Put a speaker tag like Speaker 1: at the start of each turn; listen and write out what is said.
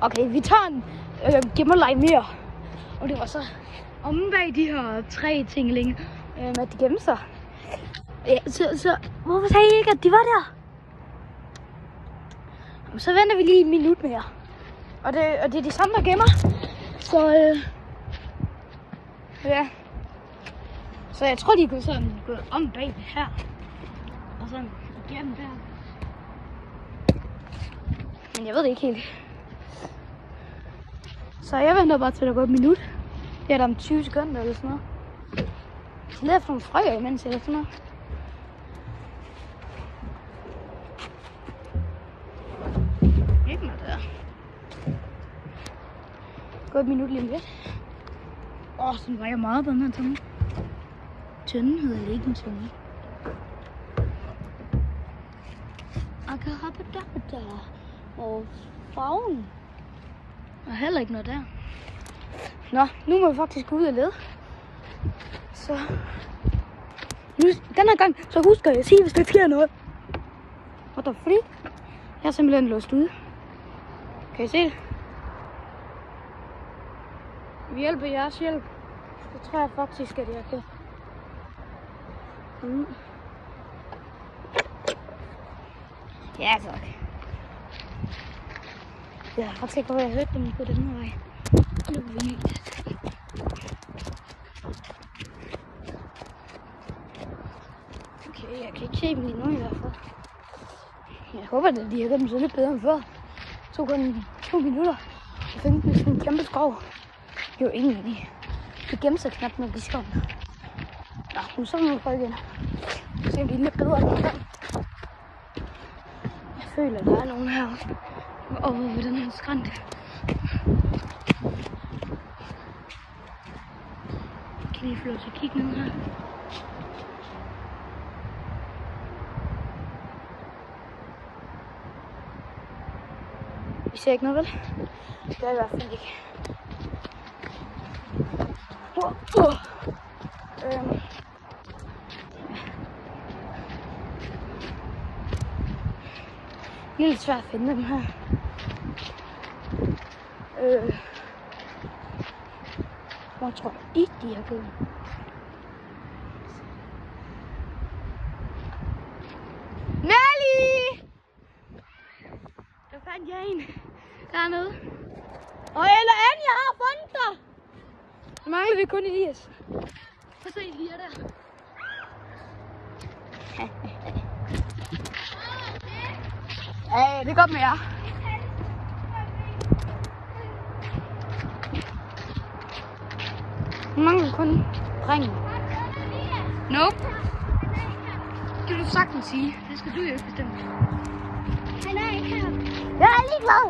Speaker 1: Okay, vi tager en gemmerleg mere. Og det var så omme bag de her 3 tingeling med at de gemte sig. Ja, så hvorfor sagde I ikke, at de var der? Så venter vi lige 1 minut mere. Og det er de samme, der gemmer. Så ja. Så jeg tror, de kunne sådan gå om bag her. Og sådan igennem der. Men jeg ved det ikke helt. Så jeg venter bare til, der går 1 minut. Det er der om 20 sekunder eller sådan noget. Så leder efter nogle frøer imens eller sådan noget. Ikke noget der. Gå 1 minut lige om lidt. Den vejer meget, den her tunge. Tønden hedder det ikke en tunge. Akarabadabada. Og farven. Og heller ikke noget der. Nå, nu må vi faktisk gå ud og lede. Så nu, den her gang, så husker jeg at sige, hvis der sker noget. What the freak? Jeg er simpelthen låst ude. Kan I se det? Vi hjælper jeres hjælp. Det tror jeg faktisk, at jeg kan. Ja, tak. Jeg er faktisk ikke, hvor jeg hørte dem på den her vej. Nu er vi helt. Okay, jeg kan ikke se dem lige nu i hvert fald. Jeg håber, at de har dem så lidt bedre end før. Det tog kun 2 minutter. Jeg fandt sådan en kæmpe skov. Det var ingen idé. De gemte sig knap nok i skoven. Nå, nu så vi på igen. Se om de er lidt bedre end før. Jeg føler, at der er nogen heroppe. Over ved den her skrant. Jeg kan lige få lov til at kigge ned her. Vi ser ikke noget, vel? Det er i hvert fald ikke. Det er lidt svært at finde dem her. Hvor tror jeg ikke, de har gået? Nelly! Der fandt jeg en dernede. Og eller anden, jeg har fundet dig! Nu mangler vi kun Elias. Prøv at se lige der. Ja, det er godt med jer. Nu mangler kun drengen. Nope. Det kan du sagtens sige. Det skal du jo ikke bestemme.
Speaker 2: Han er ikke her.
Speaker 1: Jeg er ligeglad.